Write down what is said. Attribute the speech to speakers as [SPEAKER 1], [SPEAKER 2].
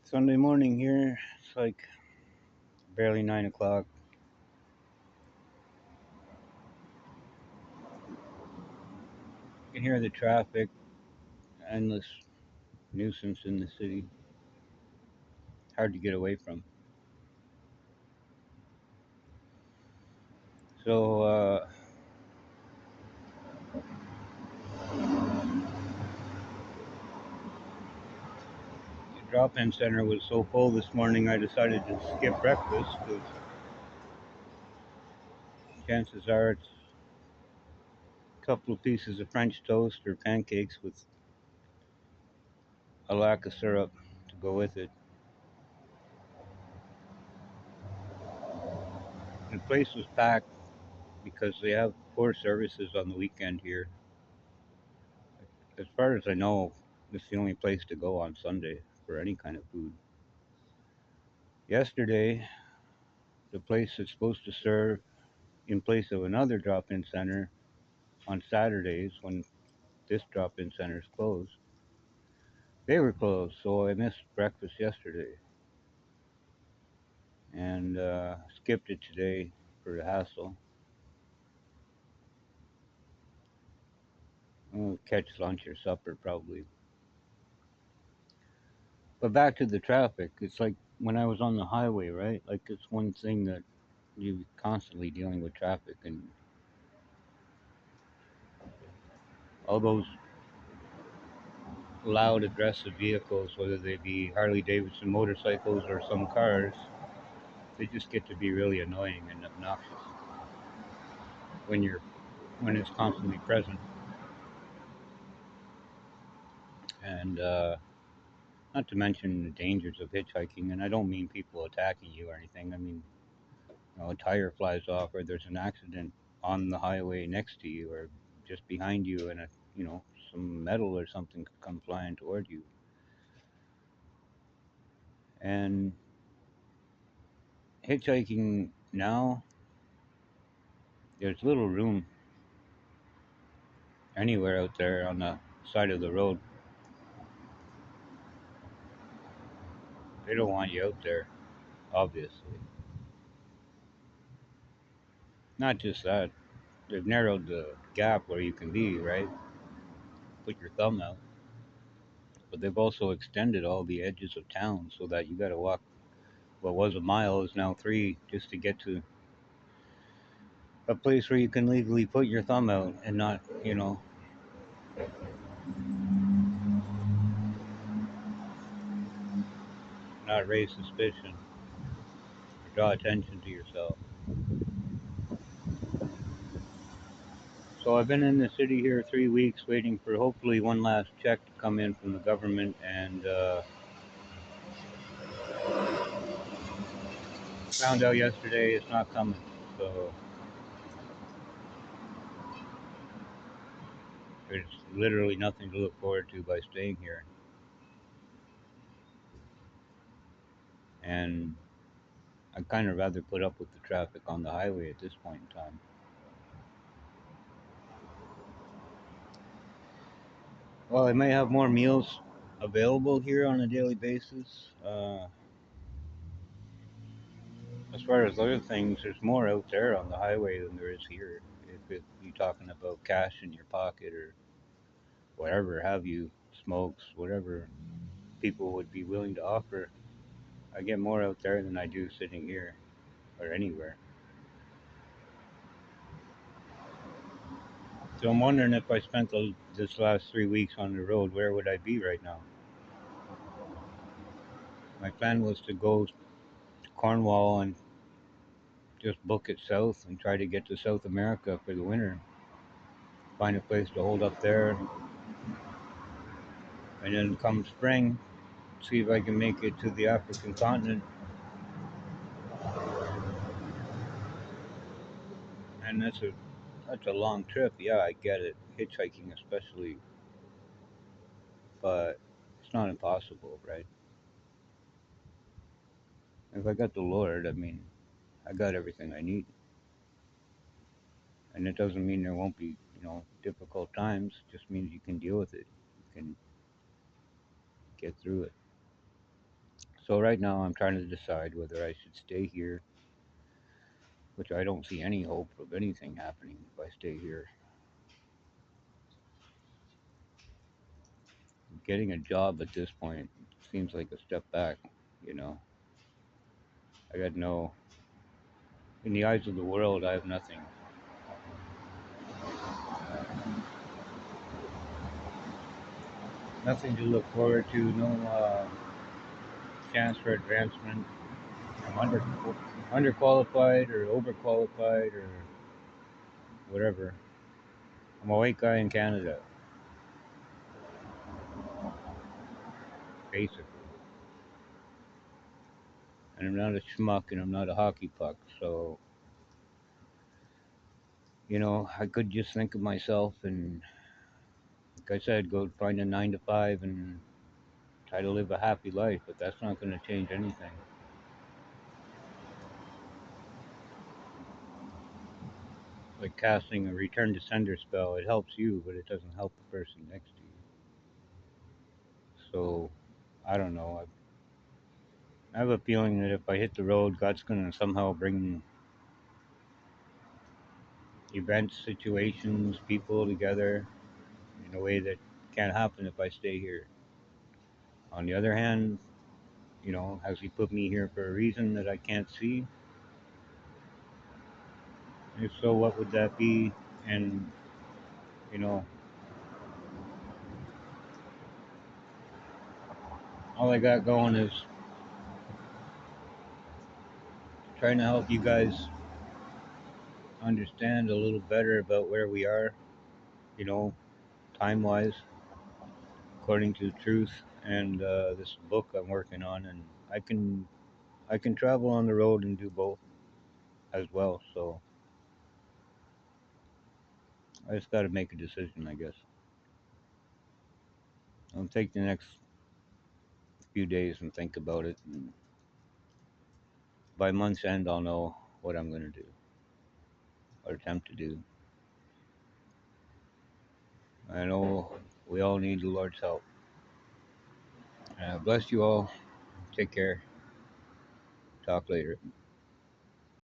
[SPEAKER 1] Sunday morning here. It's like barely 9 o'clock. You can hear the traffic, endless nuisance in the city. Hard to get away from. So, the drop-in center was so full this morning. I decided to skip breakfast because chances are it's a couple of pieces of French toast or pancakes with a lack of syrup to go with it. The place was packed because they have poor services on the weekend here. As far as I know, it's the only place to go on Sunday for any kind of food. Yesterday, the place that's supposed to serve in place of another drop-in center on Saturdays when this drop-in center is closed, they were closed, so I missed breakfast yesterday and skipped it today for the hassle. I'll catch lunch or supper probably. But back to the traffic, it's like when I was on the highway, right? Like it's one thing that you constantly dealing with traffic and all those loud, aggressive vehicles, whether they be Harley Davidson motorcycles or some cars, they just get to be really annoying and obnoxious when you're when it's constantly present. And not to mention the dangers of hitchhiking. And I don't mean people attacking you or anything. I mean, a tire flies off, or there's an accident on the highway next to you, or just behind you, and some metal or something could come flying toward you. And hitchhiking now, there's little room anywhere out there on the side of the road. They don't want you out there, obviously. Not just that, they've narrowed the gap where you can be, right? Put your thumb out. But they've also extended all the edges of town so that you got to walk what was a mile is now 3 just to get to a place where you can legally put your thumb out and not, not raise suspicion or draw attention to yourself. So I've been in the city here 3 weeks waiting for hopefully one last check to come in from the government, and found out yesterday it's not coming. So there's literally nothing to look forward to by staying here. And I'd kind of rather put up with the traffic on the highway at this point in time. Well, I may have more meals available here on a daily basis. As far as other things, there's more out there on the highway than there is here. If you're talking about cash in your pocket or whatever have you, smokes, whatever people would be willing to offer, I get more out there than I do sitting here or anywhere. So I'm wondering if I spent this last 3 weeks on the road, where would I be right now? My plan was to go to Cornwall and just book it south and try to get to South America for the winter. Find a place to hold up there, and then come spring, see if I can make it to the African continent. And that's a long trip. Yeah, I get it. Hitchhiking especially, but it's not impossible, right? If I got the Lord, I mean, I got everything I need. And it doesn't mean there won't be, difficult times. It just means you can deal with it. You can get through it. So right now I'm trying to decide whether I should stay here, which I don't see any hope of anything happening if I stay here. Getting a job at this point seems like a step back, you know. I got no, in the eyes of the world, I have nothing. Nothing to look forward to, no chance for advancement. I'm underqualified or overqualified or whatever. I'm a white guy in Canada, basically. And I'm not a schmuck and I'm not a hockey puck. So, I could just think of myself and, like I said, go find a 9 to 5 and try to live a happy life, but that's not going to change anything. Like casting a return to sender spell, it helps you, but it doesn't help the person next to you. So, I don't know. I have a feeling that if I hit the road, God's going to somehow bring events, situations, people together in a way that can't happen if I stay here. On the other hand, has He put me here for a reason that I can't see? If so, what would that be? And, you know, all I got going is trying to help you guys understand a little better about where we are, you know, time wise, according to the truth, and this book I'm working on, and I can travel on the road and do both as well. So I just got to make a decision, I guess. I'll take the next few days and think about it, and by month's end, I'll know what I'm going to do or attempt to do. I know we all need the Lord's help. Bless you all. Take care. Talk later.